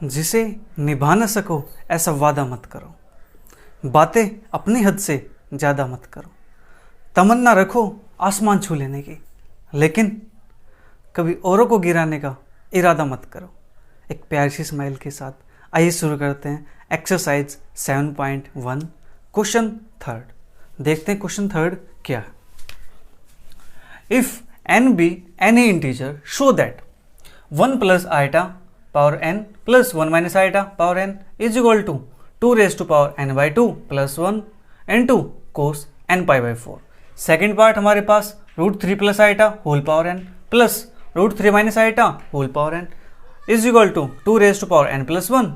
जिसे निभा न सको ऐसा वादा मत करो, बातें अपनी हद से ज़्यादा मत करो, तमन्ना रखो आसमान छू लेने की, लेकिन कभी औरों को गिराने का इरादा मत करो। एक प्यारी सी स्माइल के साथ आइए शुरू करते हैं एक्सरसाइज 7.1 क्वेश्चन थर्ड। देखते हैं क्वेश्चन थर्ड क्या है। If n be any integer, show that 1 plus iota power n plus 1 minus iota power n is equal to 2 raised to power n by 2 plus 1 into cos n pi by 4। Second part हमारे पास √3 plus iota whole power n plus √3 minus iota whole power n is equal to 2 raised to power n plus 1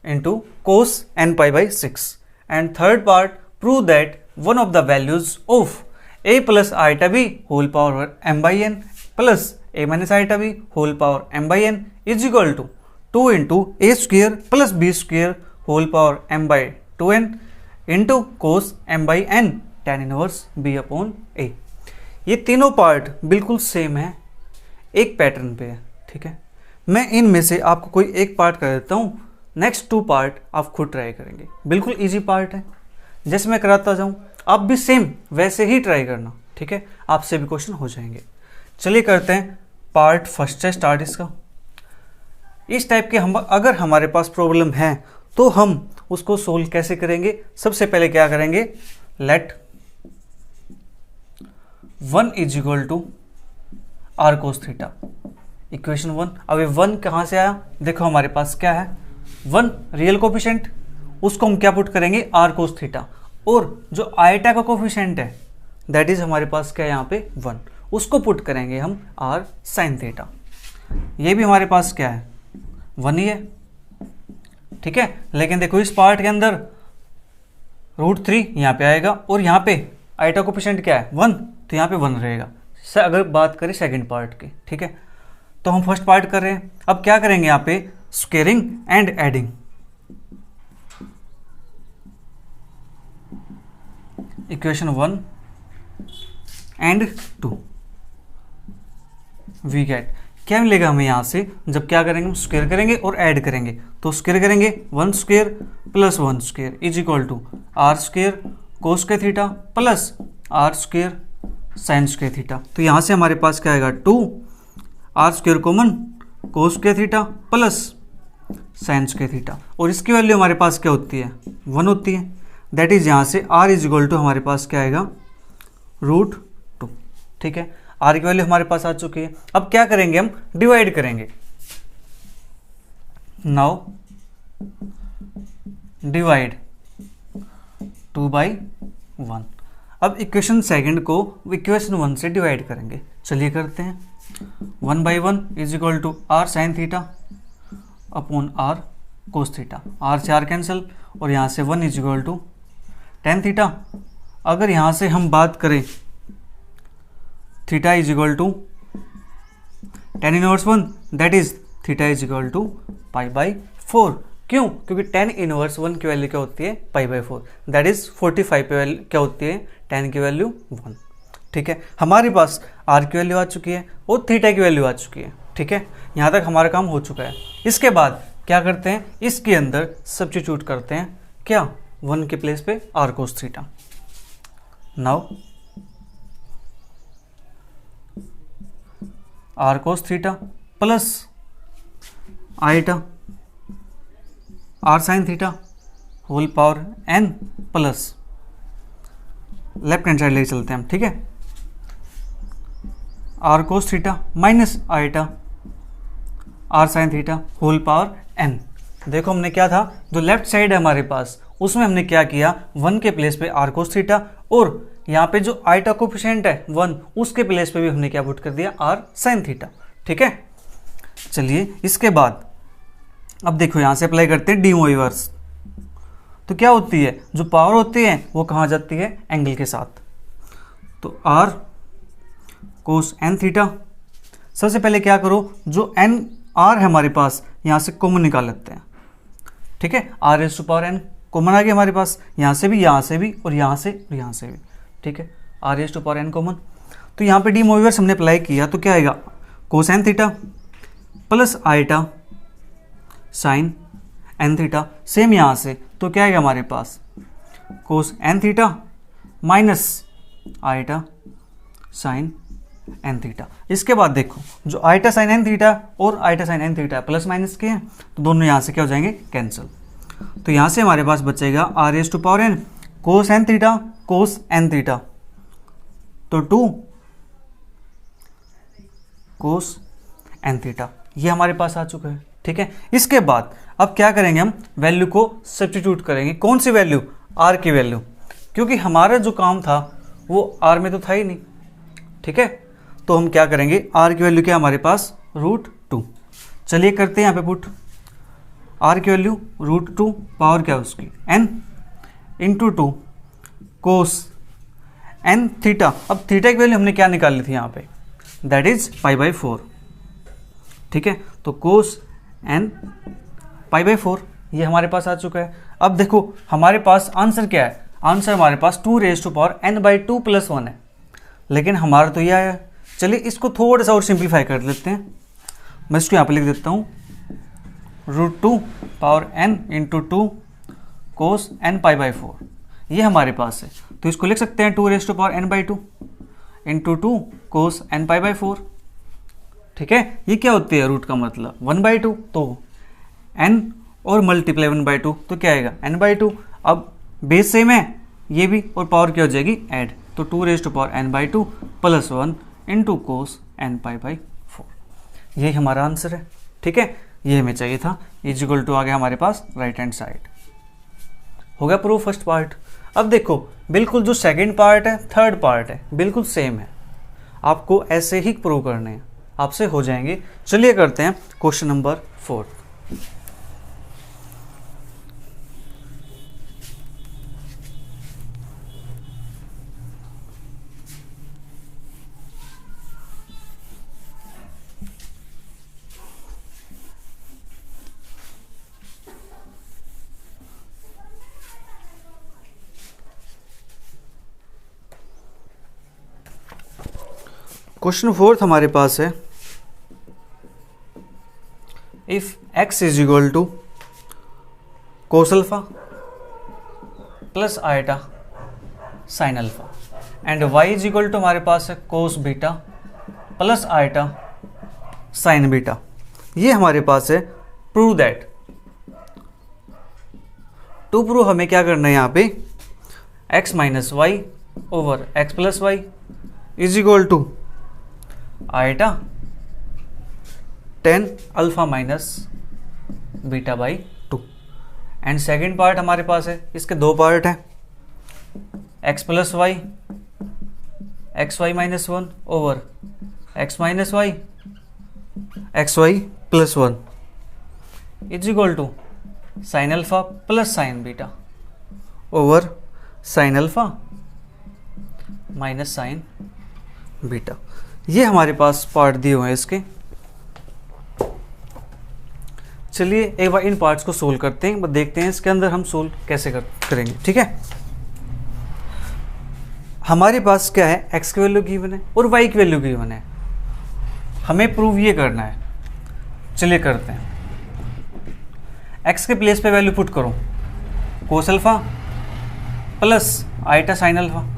into cos n pi by 6। and third part, prove that one of the values of a plus iota b whole power m by n plus a minus iota b whole power m by n is equal to 2 into a square plus b square whole power m by 2n into cos m by n tan inverse b upon a। ये तीनों part बिल्कुल same है, एक pattern पे है। ठीक है, मैं इनमें से आपको कोई एक पार्ट कर देता हूँ, नेक्स्ट 2 पार्ट आप खुद ट्राई करेंगे। बिल्कुल इजी पार्ट है, जैसे मैं कराता जाऊँ आप भी सेम वैसे ही ट्राई करना। ठीक है, आपसे भी क्वेश्चन हो जाएंगे। चलिए करते हैं पार्ट फर्स्ट से स्टार्ट इसका। इस टाइप के हम अगर हमारे पास प्रॉब्लम है तो हम उसको सोल्व कैसे करेंगे। सबसे पहले क्या करेंगे, let 1 is equal to r cos theta, equation 1। अब ये 1 कहाँ से आया, देखो हमारे पास क्या है 1 रियल कोफिशिएंट, उसको हम क्या पुट करेंगे आर कोस थीटा, और जो आयटा का कोफिशिएंट है दैट इज हमारे पास क्या है यहाँ पे 1, उसको पुट करेंगे हम आर साइन थीटा। ये भी हमारे पास क्या है 1 ही है। ठीक है, लेकिन देखो इस पार्ट के अंदर √3 यहाँ पे आएगा और यहाँ पे आयटा कोफिशिएंट क्या है 1, तो यहाँ पे 1 रहेगा। अगर बात करें सेकंड पार्ट की, ठीक है, तो हम फर्स्ट पार्ट कर रहे हैं। अब क्या करेंगे यहाँ पे squaring and adding. Equation 1 and 2 we get क्या मिलेगा हमें यहाँ से, जब क्या करेंगे हम स्क्वेयर करेंगे और ऐड करेंगे, तो स्क्वेयर करेंगे 1 square plus 1 square is equal to r square cos square theta plus r square sine square theta. तो यहाँ से हमारे पास क्या आएगा 2 r square common cos square theta plus sine square theta, और इसकी वैल्यू हमारे पास क्या होती है 1 होती है। दैट इज यहाँ से r इज इक्वल टू हमारे पास क्या आएगा √2। ठीक है, r की वैल्यू हमारे पास आ चुकी है। अब क्या करेंगे हम डिवाइड करेंगे। Now divide 2/1। अब इक्वेशन सेकंड को इक्वेशन 1 से डिवाइड करेंगे। चलिए करते हैं। 1/1 is equal to r sine theta upon r cos theta, r से आर कैंसिल, और यहाँ से 1 is equal to tan theta. अगर यहाँ से हम बात करें theta is equal to tan inverse 1, that is theta is equal to π/4। क्यों, क्योंकि टेन इनवर्स 1 की वैल्यू क्या होती है π/4, दैट इज 45 पे वैल्यू क्या होती है टेन की वैल्यू 1। ठीक है, हमारे पास आर की वैल्यू आ चुकी है और थीटा की वैल्यू आ चुकी है। ठीक है, यहाँ तक हमारा काम हो चुका है। इसके बाद क्या करते हैं, इसके अंदर सब्स्टिट्यूट करते हैं क्या 1 के प्लेस पे r cos theta. Now r cos theta plus iota r sine theta whole power n plus left hand side लेके चलते हैं हम। ठीक है, r cos theta minus iota r sine theta whole power n। देखो हमने क्या था, जो लेफ्ट साइड है हमारे पास उसमें हमने क्या किया 1 के प्लेस पे आर कोस थीटा, और यहाँ पे जो आइटा कोफिशिएंट है 1 उसके प्लेस पे भी हमने क्या पुट कर दिया आर साइन थीटा। ठीक है, चलिए इसके बाद अब देखो यहाँ से अप्लाई करते हैं डी इनवर्स। तो क्या होती है, जो पावर होती है वो कहाँ जाती है एंगल के साथ। तो आर कोस एन थीटा, सबसे पहले क्या करो, जो एन आर है हमारे पास यहाँ से कॉमन निकाल लेते हैं। ठीक है, r raise to power n common आ गया हमारे पास, यहाँ से भी और यहाँ से भी। ठीक है, r raise to power n common. तो यहाँ पे डी इनवर्स हमने अप्लाई किया तो क्या आएगा cos n theta plus iota sine n theta, same यहाँ से तो क्या आएगा हमारे पास cos n theta minus iota sine n theta. इसके बाद देखो जो आइटा साइन एन थीटा और iota sine n theta plus minus के हैं तो दोनों यहाँ से क्या हो जाएंगे कैंसिल। तो यहाँ से हमारे पास बचेगा r s to power n cos n theta तो 2 कोस एन थीटा, ये हमारे पास आ चुका है। ठीक है, इसके बाद अब क्या करेंगे, हम वैल्यू को सब्स्टिट्यूट करेंगे। कौन सी वैल्यू, आर की वैल्यू, क्योंकि हमारा जो काम था वो आर में तो था ही नहीं। ठीक है, तो हम क्या करेंगे, आर की वैल्यू क्या हमारे पास √2। चलिए करते हैं यहाँ पे पुट, आर की वैल्यू √2 पावर क्या उसकी n इंटू 2 कोस एन थीटा। अब थीटा की वैल्यू हमने क्या निकाली थी यहाँ पे, दैट इज π/4। ठीक है, तो कोस एन π/4 ये हमारे पास आ चुका है। अब देखो हमारे पास आंसर क्या है, आंसर हमारे पास 2n/2 + 1 है, लेकिन हमारा तो ये आया। चलिए इसको थोड़ा सा और सिंप्लीफाई कर लेते हैं। मैं इसको यहाँ पे लिख देता हूँ √2 पावर n इंटू 2 कोस n π/4, ये हमारे पास है। तो इसको लिख सकते हैं 2n/2 इंटू 2 कोस n π/4। ठीक है, ये क्या होती है, रूट का मतलब 1/2, तो n और मल्टीप्लाई 1/2 तो क्या आएगा n/2। अब बेस सेम है ये भी, और पावर क्या हो जाएगी ऐड, तो 2n/2 + 1 इंटू कोस n π/4, यही हमारा आंसर है। ठीक है, ये हमें चाहिए था। इक्वल टू आ गया हमारे पास राइट हैंड साइड। हो गया प्रूफ फर्स्ट पार्ट। अब देखो बिल्कुल जो सेकंड पार्ट है, थर्ड पार्ट है, बिल्कुल सेम है, आपको ऐसे ही प्रूव करने हैं, आपसे हो जाएंगे। चलिए करते हैं क्वेश्चन नंबर 4। क्वेश्चन 4 हमारे पास है, if x is equal to cos alpha plus iota sine alpha and y is equal to हमारे पास है cos beta plus iota sine beta, ये हमारे पास है। प्रूव दैट, टू प्रूव हमें क्या करना है यहाँ पे, x minus y over x plus y is equal to iota tan alpha minus beta by 2। And second part हमारे पास है, इसके दो पार्ट हैं, x plus y x y minus 1 over x minus y x y plus 1 is equal to sine alpha plus sine beta over sine alpha minus sine beta. ये हमारे पास part दिए हुए हैं इसके। चलिए एक बार इन पार्ट्स को सोल्व करते हैं, देखते हैं इसके अंदर हम सोल्व कैसे करेंगे। ठीक है, हमारे पास क्या है, x की वैल्यू गिवन है और y की वैल्यू गिवन है, हमें प्रूव ये करना है। चलिए करते हैं, x के प्लेस पे वैल्यू पुट करो, cos alpha plus iota sine alpha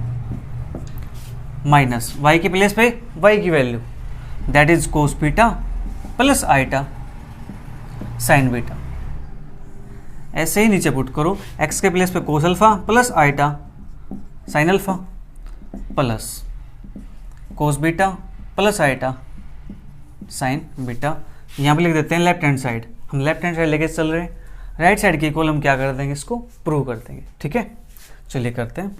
minus y के प्लेस पे y की value that is cos beta plus iota sine beta. ऐसे ही नीचे पुट करो, x के प्लेस पे cos alpha plus iota sine alpha plus cos beta plus iota sine beta. यहाँ पे लिख देते हैं लेफ्ट हैंड साइड, हम लेफ्ट हैंड साइड लेके चल रहे हैं, राइट साइड की इक्वल हम क्या कर देंगे, इसको प्रूव कर देंगे। ठीक है, चलिए करते हैं।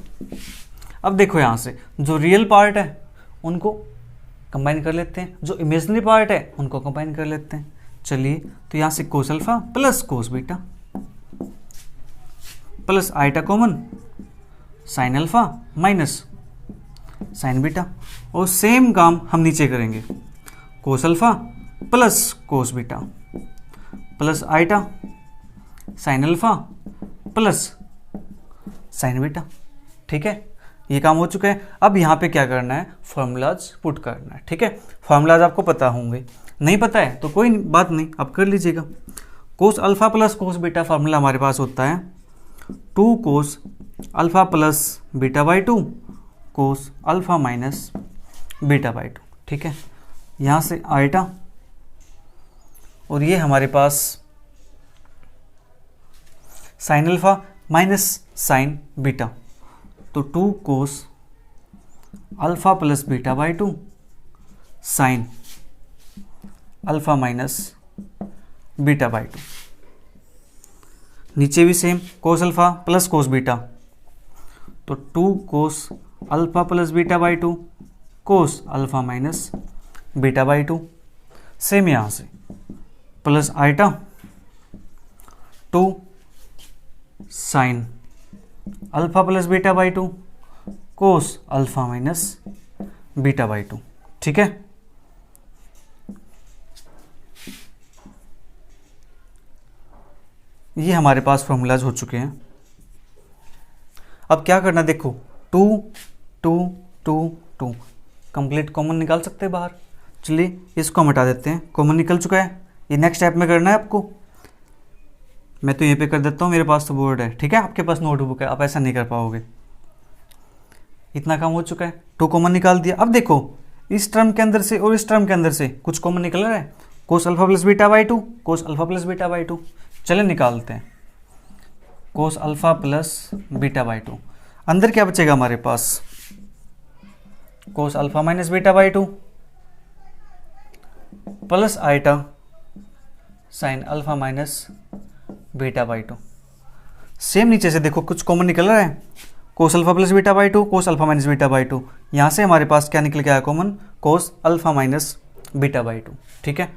अब देखो यहाँ से जो रियल पार्ट है उनको कंबाइन कर लेते हैं, जो इमेजिनरी पार्ट है उनको कंबाइन कर लेते हैं। चलिए, तो यहाँ से cos alpha plus cos beta plus iota common sine alpha minus sine beta, और सेम काम हम नीचे करेंगे, cos alpha plus cos beta plus iota sine alpha plus sine beta. ठीक है, ये काम हो चुका है। अब यहाँ पे क्या करना है, फॉर्मूलाज पुट करना है। ठीक है, फॉर्मूलाज आपको पता होंगे, नहीं पता है तो कोई बात नहीं, आप कर लीजिएगा। Cos alpha plus cos beta formula हमारे पास होता है 2 cos alpha plus beta by 2 cos alpha minus beta by 2। ठीक है, यहाँ से आइटा और ये हमारे पास sine alpha minus sine beta, तो 2 cos alpha plus beta by 2 sine alpha minus beta by 2। नीचे भी same cos alpha plus cos beta, तो 2 cos alpha plus beta by 2 cos alpha minus beta by 2। Same यहाँ से plus iota 2 sine alpha plus beta by 2 cos alpha minus beta by 2। ठीक है, ये हमारे पास formulas हो चुके हैं। अब क्या करना, देखो 2 2 2 2 कंप्लीट कॉमन निकाल सकते हैं बाहर। चलिए इसको हम हटा देते हैं, कॉमन निकल चुका है। ये नेक्स्ट स्टेप में करना है आपको, मैं तो यहीं पे कर देता हूँ, मेरे पास तो बोर्ड है। ठीक है, आपके पास नोटबुक है, आप ऐसा नहीं कर पाओगे। इतना काम हो चुका है, 2 कॉमन निकाल दिया। अब देखो इस टर्म के अंदर से और इस टर्म के अंदर से कुछ कॉमन निकल रहा है, cos alpha plus beta by 2 cos alpha plus beta by 2। चले निकालते हैं, cos alpha plus beta by 2, अंदर क्या बचेगा हमारे पास, cos alpha minus beta by 2 plus iota sine alpha minus beta by 2। Same नीचे से देखो कुछ कॉमन निकल रहा है, cos alpha plus beta by 2 cos alpha minus beta by 2। यहाँ से हमारे पास क्या निकल के आया common, cos alpha minus beta by 2। ठीक है,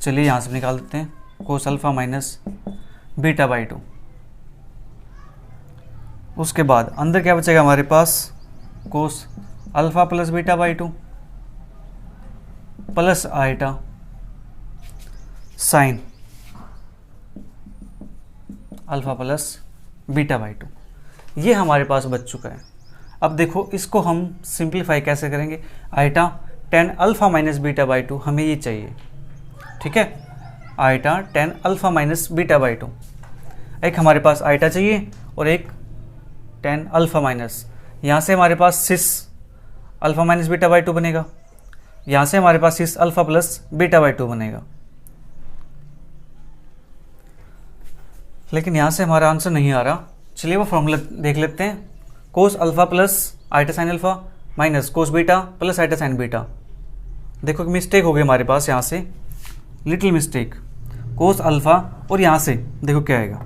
चलिए यहाँ से निकाल देते हैं, cos alpha minus beta by 2। उसके बाद अंदर क्या बचेगा हमारे पास, cos alpha plus beta by 2 plus iota sine alpha plus beta by 2। ये हमारे पास बच चुका है। अब देखो इसको हम सिंप्लीफाई कैसे करेंगे, iota tan alpha minus beta by 2 हमें ये चाहिए। ठीक है, iota tan alpha minus beta by 2, एक हमारे पास आइटा चाहिए और एक टेन अल्फा माइनस। यहाँ से हमारे पास cis alpha minus beta by 2 बनेगा, यहाँ से हमारे पास cis alpha plus beta by 2 बनेगा। लेकिन यहाँ से हमारा आंसर नहीं आ रहा, चलिए वो फॉर्मूला देख लेते हैं, cos alpha plus iota sine alpha minus cos beta plus iota sine beta. देखो कि मिस्टेक हो गई हमारे पास, यहाँ से लिटिल मिस्टेक, कोस अल्फा और यहाँ से देखो क्या आएगा,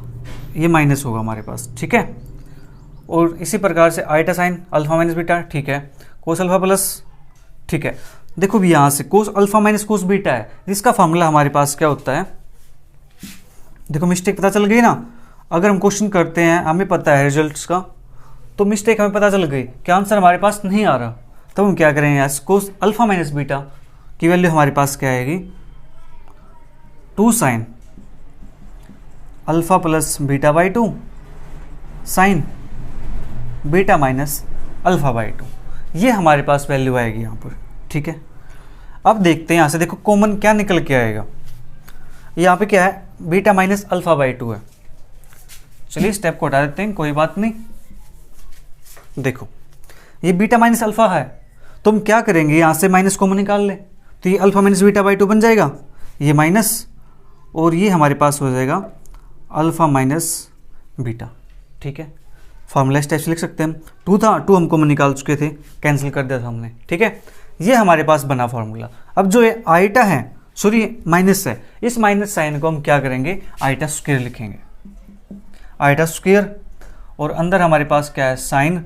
ये माइनस होगा हमारे पास। ठीक है, और इसी प्रकार से iota sine alpha minus beta, ठीक है, कोस अल्फा प्लस, ठीक है। देखो भी यहाँ से cos alpha minus cos beta है, जिसका फॉर्मूला हमारे पास क्या होता है, देखो मिस्टेक पता चल गई ना। अगर हम क्वेश्चन करते हैं, हमें पता है रिजल्ट्स का, तो मिस्टेक हमें पता चल गई कि आंसर हमारे पास नहीं आ रहा, तब हम क्या करेंगे, यहाँ कोस अल्फा माइनस बीटा की वैल्यू हमारे पास क्या आएगी, 2 sine alpha plus beta by 2 sign beta minus alpha by 2, ये हमारे पास वैल्यू आएगी यहाँ पर। ठीक है, अब देखते हैं यहाँ से, देखो कॉमन क्या निकल के आएगा, यहाँ पे क्या है, बीटा माइनस अल्फा बाई 2 है। चलिए स्टेप को हटा देते हैं, कोई बात नहीं। देखो ये बीटा माइनस अल्फा है, तो हम क्या करेंगे, यहाँ से माइनस कॉमन निकाल ले, तो ये अल्फा माइनस बीटा बाई 2 बन जाएगा, ये माइनस और ये हमारे पास हो जाएगा अल्फा माइनस बीटा। ठीक है, फार्मूला स्टेप से लिख सकते हैं हम, 2 था, 2 हम कॉमन निकाल चुके थे, कैंसिल कर दिया था हमने। ठीक है, ये हमारे पास बना फार्मूला। अब जो ये आइटा है, सॉरी माइनस है, इस माइनस साइन को हम क्या करेंगे, आइटा स्क्वायर लिखेंगे, आइटा स्क्वायर, और अंदर हमारे पास क्या है, sine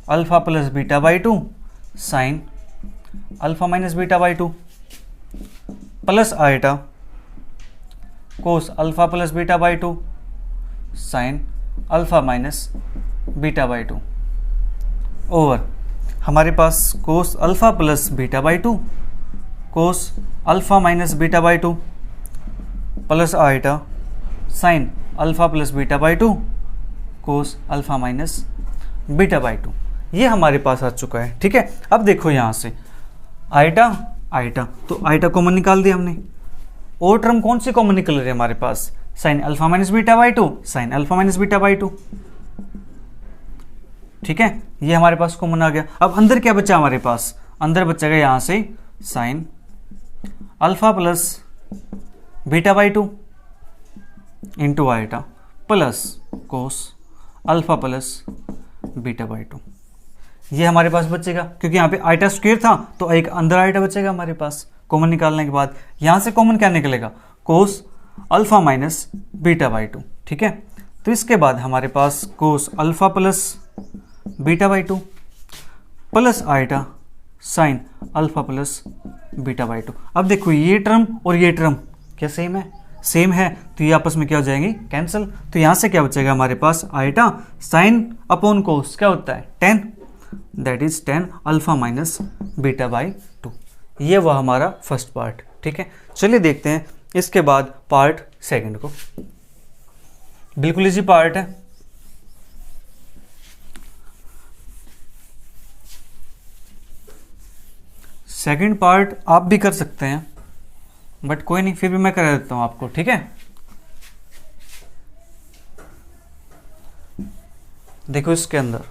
alpha plus beta by 2 sine alpha minus beta by 2 plus iota cos alpha plus beta by 2 sine alpha minus beta by 2 over हमारे पास cos alpha plus beta by 2 cos alpha minus beta by 2 plus iota sine alpha plus beta by 2 cos alpha minus beta by 2, ये हमारे पास आ चुका है। ठीक है, अब देखो यहाँ से आइटा आइटा, तो आइटा कॉमन निकाल दिया हमने, और टर्म कौन सी कॉमन निकल रही है हमारे पास, sine alpha minus beta by two, sine alpha minus beta by two. ठीक है, ये हमारे पास कॉमन आ गया। अब अंदर क्या बचा हमारे पास, अंदर बचेगा यहां से sine alpha plus beta by two into iota plus cos alpha plus beta by two. ये हमारे पास बचेगा क्योंकि यहाँ पे आइटा स्क्वायर था तो एक अंदर आइटा बचेगा हमारे पास कॉमन निकालने के बाद। यहां से कॉमन क्या निकलेगा, cos alpha minus beta by two. ठीक है, तो इसके बाद हमारे पास cos alpha plus beta by two plus iota sine alpha plus beta by two. अब देखो ये टर्म और ये टर्म क्या सेम है, सेम है, तो ये आपस में क्या हो जाएंगे, कैंसिल। तो यहां से क्या बचेगा हमारे पास, आइटा साइन अपॉन कोस क्या होता है 10, that is 10 alpha minus beta by two. ये वह हमारा फर्स्ट पार्ट। ठीक है, चलिए देखते हैं इसके बाद पार्ट सेकंड को। बिल्कुल इजी पार्ट है। सेकंड पार्ट आप भी कर सकते हैं बट कोई नहीं, फिर भी मैं करा देता हूं आपको। ठीक है, देखो इसके अंदर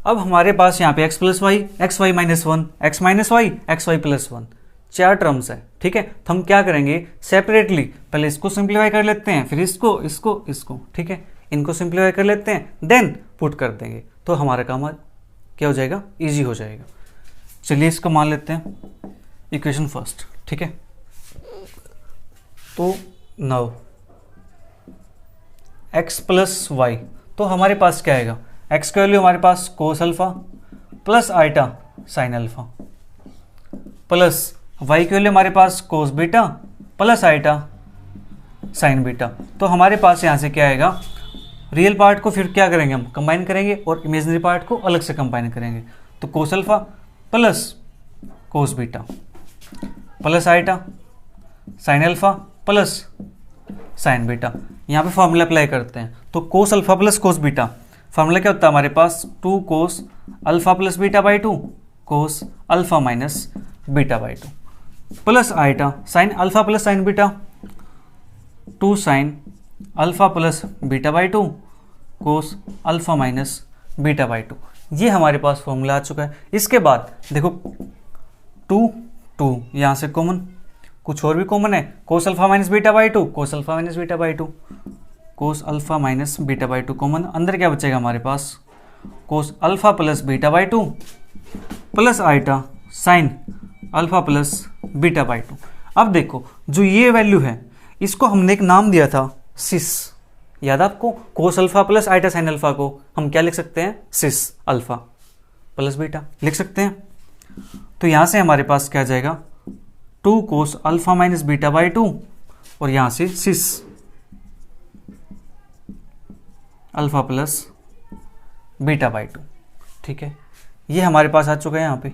अब हमारे पास यहाँ पे x plus y, x y minus one, x minus y, x y plus one, 4 terms है। ठीक है, तो हम क्या करेंगे सेपरेटली, पहले इसको सिंप्लीफाई कर लेते हैं, फिर इसको इसको इसको। ठीक है, इनको सिंप्लीफाई कर लेते हैं, देन पुट कर देंगे, तो हमारा काम क्या हो जाएगा, इजी हो जाएगा। चलिए इसको मान लेते हैं इक्वेशन फर्स्ट। ठीक है, तो नाउ x प्लस वाई, तो हमारे पास क्या आएगा, x की वैल्यू हमारे पास cos alpha plus iota sine alpha plus y की वैल्यू हमारे पास cos beta plus iota sine beta. तो हमारे पास यहाँ से क्या आएगा, रियल पार्ट को फिर क्या करेंगे हम, कंबाइन करेंगे और इमेजिनरी पार्ट को अलग से कंबाइन करेंगे। तो cos alpha plus cos beta plus iota sine alpha plus sine beta. यहाँ पे फॉर्मूला अप्लाई करते हैं, तो cos alpha plus cos beta, formula क्या होता है हमारे पास, 2 cos alpha plus beta by 2 cos alpha minus beta by 2 plus iota sine alpha plus sine beta 2 sine alpha plus beta by 2 cos alpha minus beta by 2। ये हमारे पास formula आ चुका है। इसके बाद देखो 2 यहाँ से कॉमन, कुछ और भी कॉमन है, cos alpha minus beta by 2 cos alpha minus beta by 2 cos alpha minus beta by 2 common. अंदर क्या बचेगा हमारे पास, cos alpha plus beta by 2 plus iota sine alpha plus beta by 2। अब देखो जो ये वैल्यू है इसको हमने एक नाम दिया था सिस, याद आपको, cos alpha plus iota sine alpha को हम क्या लिख सकते हैं, सिस अल्फा प्लस बीटा लिख सकते हैं। तो यहां से हमारे पास क्या आ जाएगा, 2 cos alpha minus beta by 2 और यहां से सिस अल्फा प्लस बीटा बाई 2। ठीक है, ये हमारे पास आ चुका है यहाँ पे।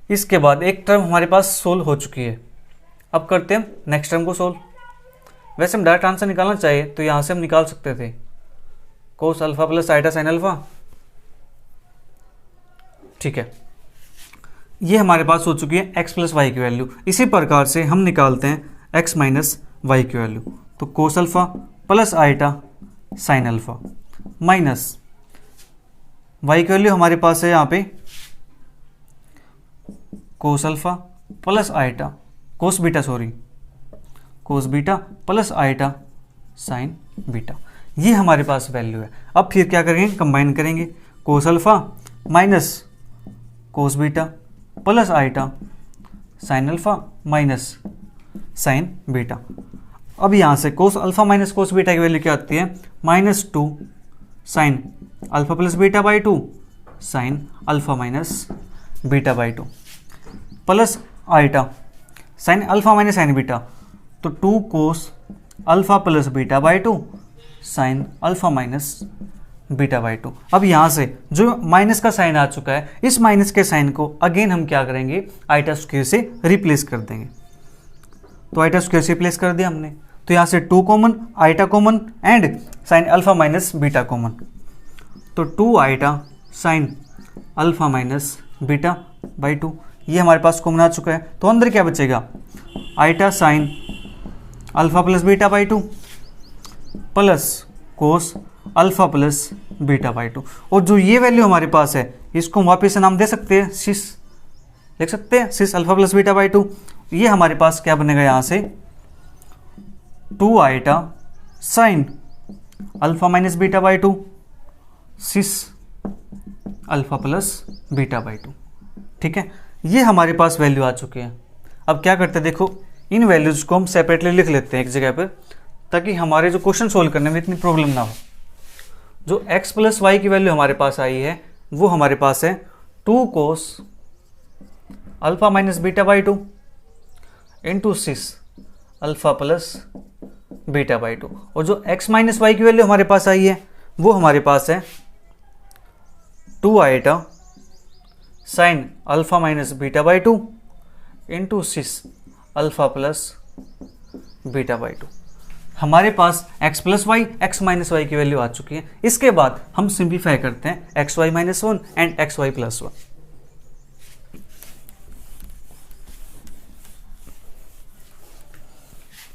इसके बाद एक टर्म हमारे पास सोल्व हो चुकी है। अब करते हैं नेक्स्ट टर्म को सोल्व। वैसे हम डायरेक्ट आंसर निकालना चाहिए तो यहाँ से हम निकाल सकते थे cos alpha plus iota sine alpha. ठीक है, ये हमारे पास हो चुकी है x प्लस वाई की वैल्यू। इसी प्रकार से हम निकालते हैं x माइनस वाई की वैल्यू। तो cos alpha plus iota sine alpha minus y की वैल्यू हमारे पास है यहाँ पे cos alpha plus iota cos beta plus iota sine beta. ये हमारे पास वैल्यू है। अब फिर क्या करेंगे, कंबाइन करेंगे, cos alpha minus cos beta plus iota sine alpha minus sine beta. अब यहाँ से cos alpha minus cos beta की वैल्यू क्या आती है, -2 sine alpha plus beta by 2 sine alpha minus beta by 2 plus iota sine alpha minus sine beta, तो 2 cos alpha plus beta by 2 sine alpha minus beta by 2। अब यहाँ से जो minus का साइन आ चुका है, इस माइनस के साइन को अगेन हम क्या करेंगे, आइटा स्क्वायर से रिप्लेस कर देंगे। तो आइटा स्क्वायर से रिप्लेस कर दिया हमने, तो यहाँ से 2 common, iota common and sine alpha minus beta common. तो 2 iota sine alpha minus beta by two, ये हमारे पास कॉमन आ चुका है। तो अंदर क्या बचेगा, iota sine alpha plus beta by two plus cos alpha plus beta by two. और जो ये वैल्यू हमारे पास है इसको हम वापस से नाम दे सकते हैं, सिस लिख सकते हैं, cis alpha plus beta by two. ये हमारे पास क्या बनेगा यहाँ से, 2 iota sine alpha minus beta by two cis alpha plus beta by two. ठीक है, ये हमारे पास वैल्यू आ चुकी है। अब क्या करते हैं, देखो इन वैल्यूज को हम सेपरेटली लिख लेते हैं एक जगह पर, ताकि हमारे जो क्वेश्चन सोल्व करने में इतनी प्रॉब्लम ना हो। जो x प्लस वाई की वैल्यू हमारे पास आई है वो हमारे पास है 2 cos alpha minus beta by two into cis alpha plus beta by two. और जो x माइनस वाई की वैल्यू हमारे पास आई है वो हमारे पास है 2 iota sine alpha minus beta by two into cis alpha plus beta by two. हमारे पास x plus y x minus y की वैल्यू आ चुकी है। इसके बाद हम सिंप्लीफाई करते हैं x y minus one and x y plus one.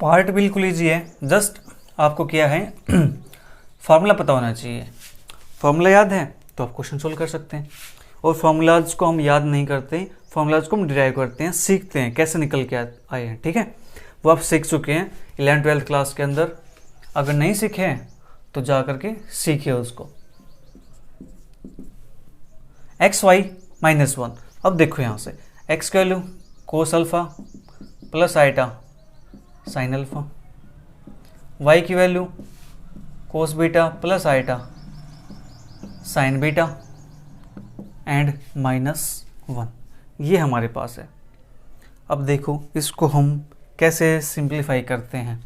Part बिल्कुल ईजी है, जस्ट आपको क्या है फॉर्मूला पता होना चाहिए। फॉर्मूला याद है तो आप क्वेश्चन सोल्व कर सकते हैं। और फॉर्मूलाज को हम याद नहीं करते, फॉर्मूलाज को हम डिराइव करते हैं, सीखते हैं कैसे निकल के आए हैं। ठीक है, वो आप सीख चुके हैं 11th-12th क्लास के अंदर। अगर नहीं सीखे हैं तो जा करके सीखिए उसको। X y minus one. अब देखो यहाँ से एक्स की value cos alpha plus iota sine alpha, y की value cos beta plus iota sine beta and minus one. ये हमारे पास है। अब देखो इसको हम कैसे सिंप्लीफाई करते हैं।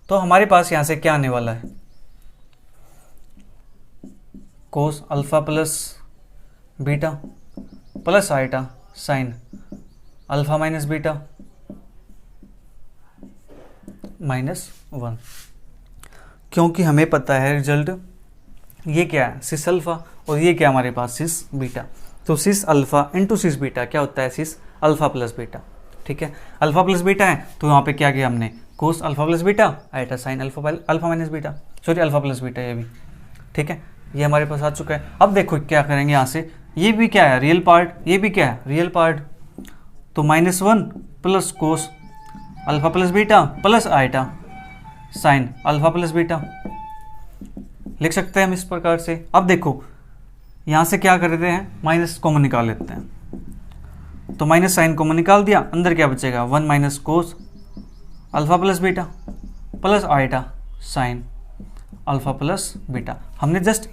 तो हमारे पास यहाँ से क्या आने वाला है, cos alpha plus beta plus iota sine alpha minus beta minus one. क्योंकि हमें पता है रिजल्ट ये क्या है, सिस अल्फा, और ये क्या हमारे पास सिस बीटा। तो सिस अल्फा इंटू सिस बीटा क्या होता है, सिस अल्फा प्लस बीटा। ठीक है, अल्फा प्लस बीटा है तो यहाँ पे क्या किया हमने, cos alpha plus beta iota sine alpha minus beta, sorry alpha plus beta ये भी। ठीक है, ये हमारे पास आ चुका है। अब देखो क्या करेंगे यहाँ से, ये भी क्या है रियल पार्ट, ये भी क्या है रियल पार्ट। तो minus one plus cos alpha plus beta plus iota sine alpha plus beta लिख सकते हैं हम इस प्रकार से। अब देखो यहाँ से क्या कर देते हैं, माइनस कॉमन निकाल लेते हैं। तो माइनस साइन कॉमन निकाल दिया, अंदर क्या बचेगा, 1 minus cos alpha plus beta plus iota sine alpha plus beta. हमने जस्ट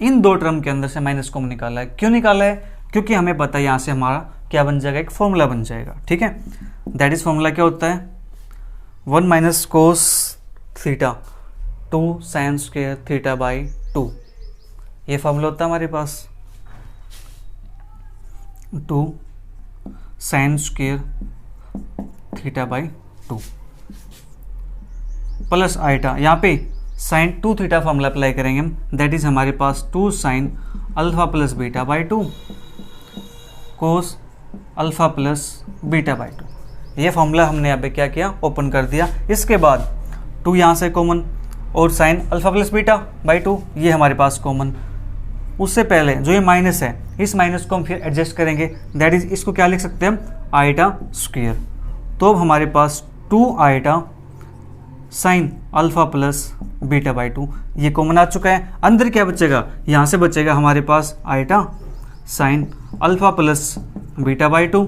इन दो टर्म के अंदर से माइनस कॉमन निकाला है। क्यों निकाला है, क्योंकि हमें पता है यहाँ से हमारा क्या बन जाएगा, एक फॉर्मूला बन जाएगा। ठीक है, दैट इज फॉर्मूला क्या होता है, 1 minus cos theta 2 sine square theta by 2। ये फॉर्मूला होता है हमारे पास 2 sine square theta by 2 plus iota, यहाँ पे साइन 2 थीटा फॉर्मूला अप्लाई करेंगे हम, दैट इज हमारे पास 2 sine alpha plus beta by 2 cos alpha plus beta by 2। ये फॉर्मूला हमने यहाँ पे क्या किया, ओपन कर दिया। इसके बाद 2 यहाँ से कॉमन और sine alpha plus beta by 2 ये हमारे पास कॉमन। उससे पहले जो ये माइनस है, इस माइनस को हम फिर एडजस्ट करेंगे, दैट इज इसको क्या लिख सकते हैं हम, आइटा स्क्वायर। तो अब हमारे पास 2 iota sine alpha plus beta by 2 ये कॉमन आ चुका है। अंदर क्या बचेगा, यहाँ से बचेगा हमारे पास iota sine alpha plus beta by 2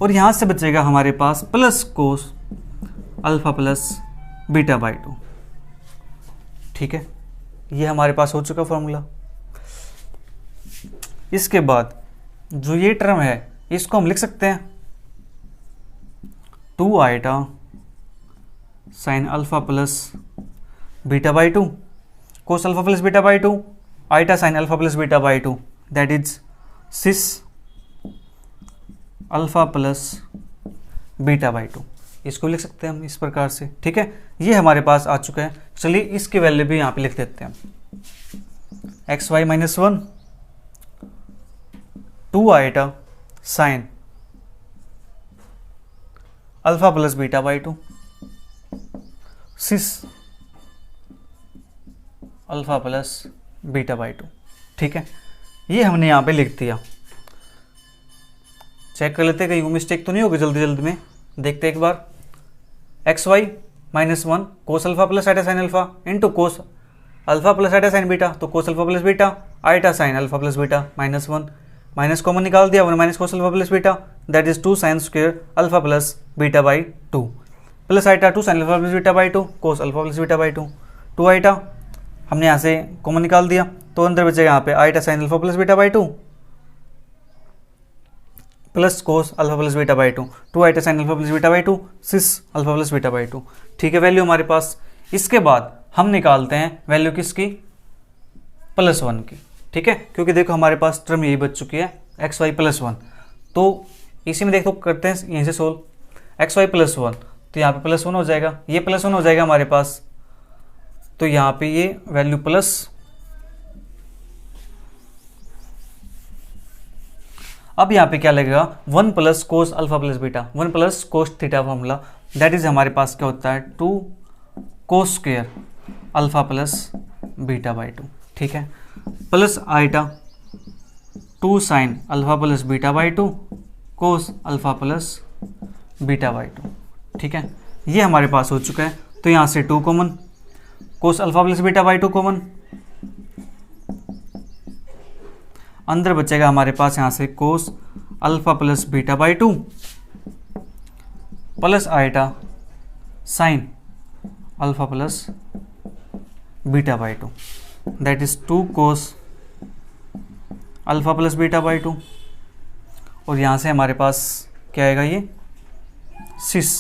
और यहाँ से बचेगा हमारे पास plus cos alpha plus beta by 2। ठीक है, ये हमारे पास हो चुका फॉर्मूला। इसके बाद जो ये टर्म है इसको हम लिख सकते हैं 2 iota sine alpha plus beta by 2 cos alpha plus beta by 2 iota sine alpha plus beta by 2 that is cis alpha plus beta by 2। इसको लिख सकते हैं हम इस प्रकार से। ठीक है, ये हमारे पास आ चुका है। चलिए इसकी वैल्यू भी यहाँ पे लिख देते हैं, x y minus one 2 iota sine alpha plus beta by 2 cis alpha plus beta by 2। ठीक है, ये हमने यहाँ पे लिख दिया। चेक कर लेते हैं कहीं वो मिस्टेक तो नहीं होगी, जल्दी जल्दी में देखते एक बार। X y minus 1 cos alpha plus iota sine alpha into cos alpha plus iota sine beta, तो cos alpha plus beta iota sine alpha plus beta minus 1, minus common निकाल दिया, 1 minus cos alpha plus beta that is 2 sine square alpha plus beta by 2 plus iota 2 sine alpha plus beta by 2 cos alpha plus beta by 2, 2 iota हमने यहाँ से common निकाल दिया, तो अंदर बचेगा यहाँ पे iota sine alpha plus beta by 2 plus cos alpha plus beta by 2, 2 iota sine alpha plus beta by 2 cis alpha plus beta by 2। ठीक है, वैल्यू हमारे पास। इसके बाद हम निकालते हैं वैल्यू किसकी, प्लस 1 की। ठीक है, क्योंकि देखो हमारे पास टर्म यही बच चुकी है एक्स वाई प्लस 1, तो इसी में देखो करते हैं यहीं से सोल्व। एक्स वाई प्लस 1 तो यहाँ पे प्लस 1 हो जाएगा, ये प्लस 1 हो जाएगा हमारे पास, तो यहाँ पे ये वैल्यू प्लस अब यहाँ पे क्या लगेगा 1 plus cos alpha plus beta, 1 plus cos theta formula that is हमारे पास क्या होता है 2 cos square alpha plus beta by 2। ठीक है, plus iota 2 sine alpha plus beta by 2 cos alpha plus beta by 2। ठीक है, ये हमारे पास हो चुका है, तो यहाँ से 2 common, cos alpha plus beta by 2 common, अंदर बचेगा हमारे पास यहाँ से cos alpha plus beta by 2 plus iota sine alpha plus beta by 2 that is 2 cos alpha plus beta by 2, और यहाँ से हमारे पास क्या आएगा ये cis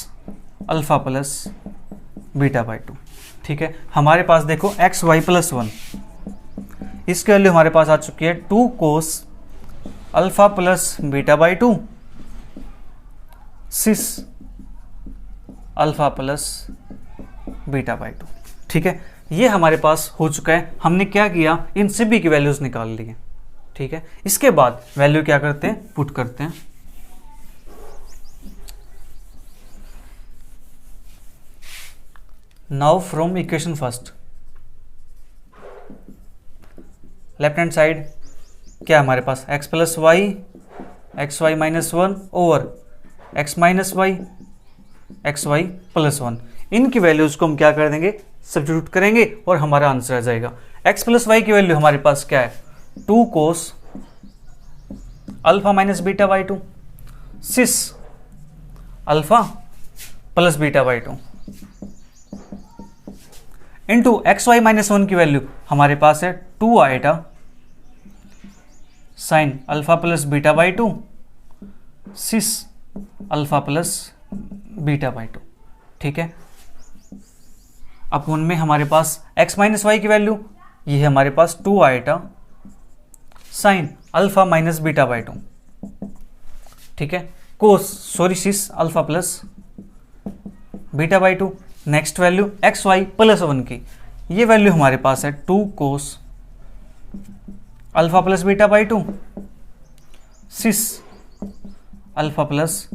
alpha plus beta by 2। ठीक है, हमारे पास देखो एक्स वाई प्लस 1, इसकी वैल्यू हमारे पास आ चुकी है 2 cos alpha plus beta by 2 cis alpha plus beta by 2। ठीक है, ये हमारे पास हो चुका है। हमने क्या किया, इन सभी की वैल्यूज निकाल ली है। ठीक है, इसके बाद वैल्यू क्या करते हैं, पुट करते हैं। Now from equation first, left hand side क्या हमारे पास x plus y x y minus 1 over x minus y x y plus 1, इनकी वैल्यूज को हम क्या कर देंगे, सब्स्टिट्यूट करेंगे और हमारा आंसर आ जाएगा। एक्स प्लस वाई की वैल्यू हमारे पास क्या है 2 cos alpha minus beta by 2 cis alpha plus beta by 2 into x y minus 1 की वैल्यू हमारे पास है 2 iota sine alpha plus beta by 2 cis alpha plus beta by 2। ठीक है, अब उनमें हमारे पास x माइनस वाई की वैल्यू ये है हमारे पास 2 iota sine alpha minus beta by 2। ठीक है, cos cis alpha plus beta by 2। Next value x y plus 1 की, ये वैल्यू हमारे पास है 2 cos alpha plus beta by 2 cis alpha plus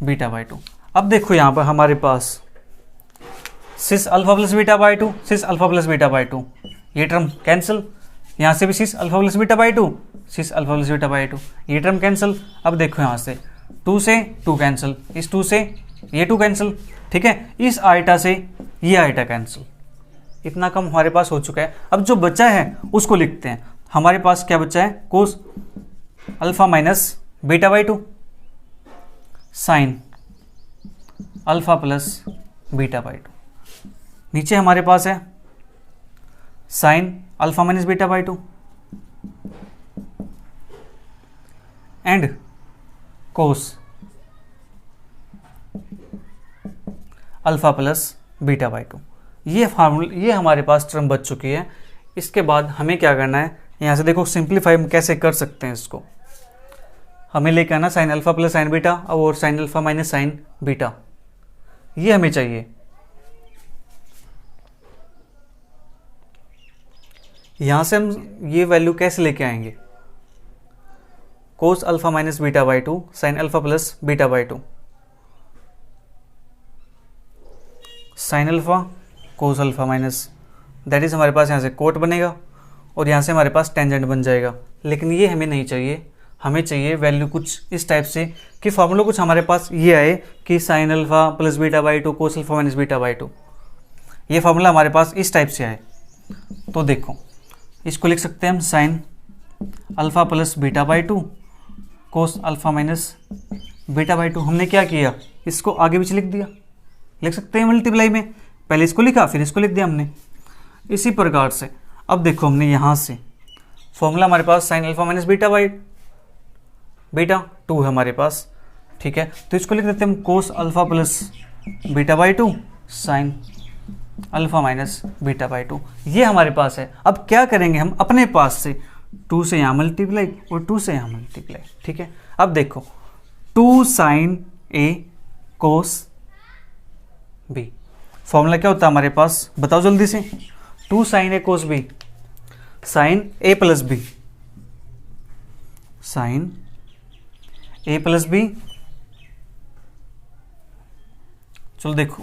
beta by 2। अब देखो यहाँ पर हमारे पास cis alpha plus beta by 2 cis alpha plus beta by 2, ये टर्म कैंसिल, यहाँ से भी cis alpha plus beta by 2 cis alpha plus beta by 2, ये टर्म कैंसिल। अब देखो यहाँ से 2 से 2 कैंसिल, इस 2 से ये 2 कैंसिल। ठीक है, इस आइटा से ये आइटा कैंसिल, इतना कम हमारे पास हो चुका है। अब जो बचा है उसको लिखते हैं। हमारे पास क्या बचा है cos alpha minus beta by 2 sine alpha plus beta by 2, नीचे हमारे पास है sine alpha minus beta by 2 and cos alpha plus beta by 2। ये हमारे पास टर्म बच चुकी है। इसके बाद हमें क्या करना है, यहाँ से देखो सिंप्लीफाई हम कैसे कर सकते हैं इसको। हमें लेके आना sine alpha plus sine beta और sine alpha minus sine beta, ये हमें चाहिए। यहाँ से हम ये वैल्यू कैसे लेके आएंगे, कोस alpha minus beta by two sine alpha plus beta by two, sine alpha cos alpha minus, that is हमारे पास यहाँ से कोट बनेगा और यहाँ से हमारे पास टेंजेंट बन जाएगा। लेकिन ये हमें नहीं चाहिए, हमें चाहिए वैल्यू कुछ इस टाइप से कि फॉर्मूला कुछ हमारे पास ये आए कि sign alpha plus beta by to cos alpha minus beta by two, ये फॉर्मूला हमारे पास इस टाइप से आए। तो देखो इसको लिख सकते हैं हम sign alpha plus beta by to cos alpha minus beta by to. हमने क्या किया, इसको आगे पीछे लिख दिया, लिख सकते हैं मल्टीप्लाई में, पहले इसको लिखा फिर इसको लिख दिया हमने। इसी प्रकार से अब देखो हमने यहाँ से फॉर्मूला हमारे पास sine alpha minus beta by beta two है हमारे पास, ठीक है। तो इसको लिख देते हैं हम कोस alpha plus beta by two sine alpha minus beta by two, ये हमारे पास है। अब क्या करेंगे हम अपने पास से, 2 से यहाँ मल्टीप्लाई और 2 से यहाँ मल्टीप्लाई, ठीक है। अब देखो 2 sine A cos B, formula क्या होता है हमारे पास, बताओ जल्दी से। 2 sine A cos B, sine A plus B, sine A plus B. चलो देखो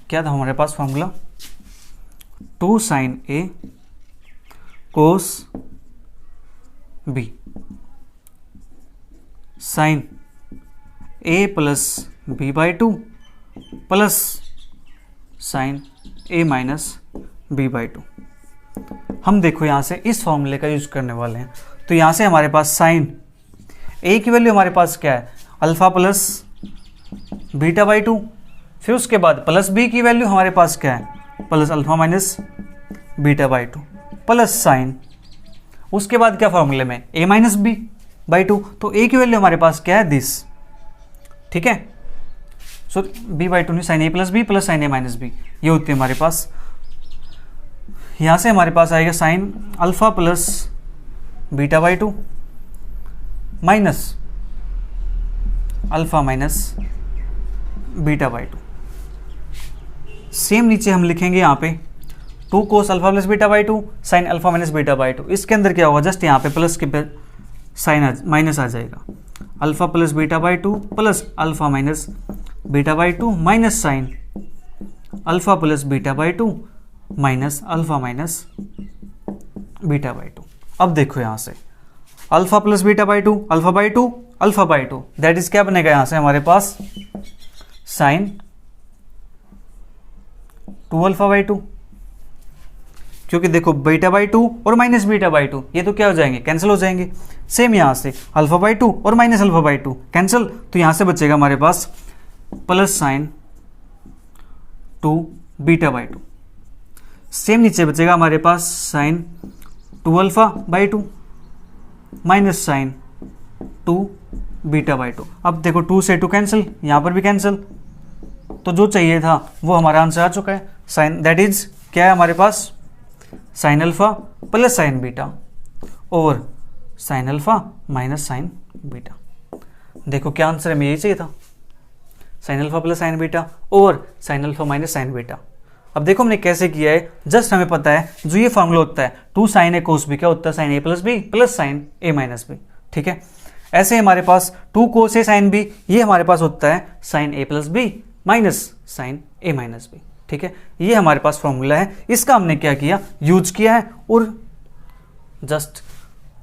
क्या था हमारे पास formula, 2 sine A cos B sine A plus B by two plus sine A minus B by two. हम देखो यहाँ से इस फॉर्मूले का यूज करने वाले हैं। तो यहाँ से हमारे पास साइन ए की वैल्यू हमारे पास क्या है, alpha plus beta by to, फिर उसके बाद प्लस बी की वैल्यू हमारे पास क्या है, plus alpha minus beta by two plus sign, उसके बाद क्या फॉर्मूले में ए माइनस बी बाई टू। तो ए की वैल्यू हमारे पास क्या है, दिस, ठीक है। सो बी बाई टू नहीं, sign A plus B plus sine A minus B, ये होती है हमारे पास। यहाँ से हमारे पास आएगा sign alpha plus beta by two minus alpha minus beta by two. सेम नीचे हम लिखेंगे यहाँ पे 2 cos alpha plus beta by two sine alpha minus beta by to. इसके अंदर क्या होगा, जस्ट यहाँ पे प्लस के साइन माइनस आ जाएगा, alpha plus beta by two plus alpha minus beta by two minus sign alpha plus beta by two minus alpha minus beta by two. अब देखो यहाँ से alpha plus beta by to alpha by to alpha by two, that is क्या बनेगा यहाँ से हमारे पास साइन 2 अल्फा बाई टू, क्योंकि देखो बीटा बाई टू और माइनस बीटा बाई टू ये तो क्या हो जाएंगे, कैंसिल हो जाएंगे। सेम यहाँ से अल्फा बाई टू और minus alpha by two cancel, तो यहाँ से बचेगा हमारे पास plus sine 2 beta by two. सेम नीचे बचेगा हमारे पास sine 2 alpha by two minus sine 2 beta by two. अब देखो 2 से 2 कैंसिल, यहाँ पर भी कैंसिल, तो जो चाहिए था वो हमारा आंसर आ चुका है। साइन दैट इज क्या है हमारे पास, sine alpha plus sine beta और sine alpha minus sine beta. देखो क्या आंसर है, हमें यही चाहिए था, sine alpha plus sine beta और sine alpha minus sine beta. अब देखो हमने कैसे किया है, जस्ट हमें पता है जो ये फॉर्मूला होता है 2 साइन ए कोस बी क्या होता है, sign A plus B plus sine A minus B, ठीक है। ऐसे हमारे पास 2 कोस ए साइन बी, ये हमारे पास होता है sign A plus B minus sign A minus B, ठीक है। ये हमारे पास फॉर्मूला है, इसका हमने क्या किया, यूज किया है और जस्ट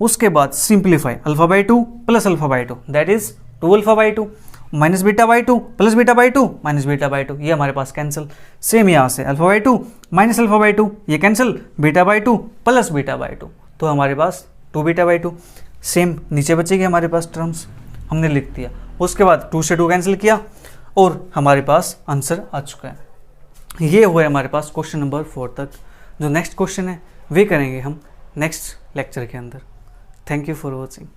उसके बाद simplify alpha by two plus alpha by two that is 2 alpha by two minus beta by two plus beta by two minus beta by two, ये हमारे पास कैंसिल। सेम यहाँ से alpha by two minus alpha by two ये cancel, beta by two plus beta by two, तो हमारे पास 2 beta by two. सेम नीचे बचेगी हमारे पास टर्म्स, हमने लिख दिया। उसके बाद 2 से 2 कैंसिल किया और हमारे पास आंसर आ चुका है। ये हुआ हमारे पास क्वेश्चन नंबर 4 तक। जो नेक्स्ट क्वेश्चन है वे करेंगे हम नेक्स्ट लेक्चर के अंदर। Thank you for watching.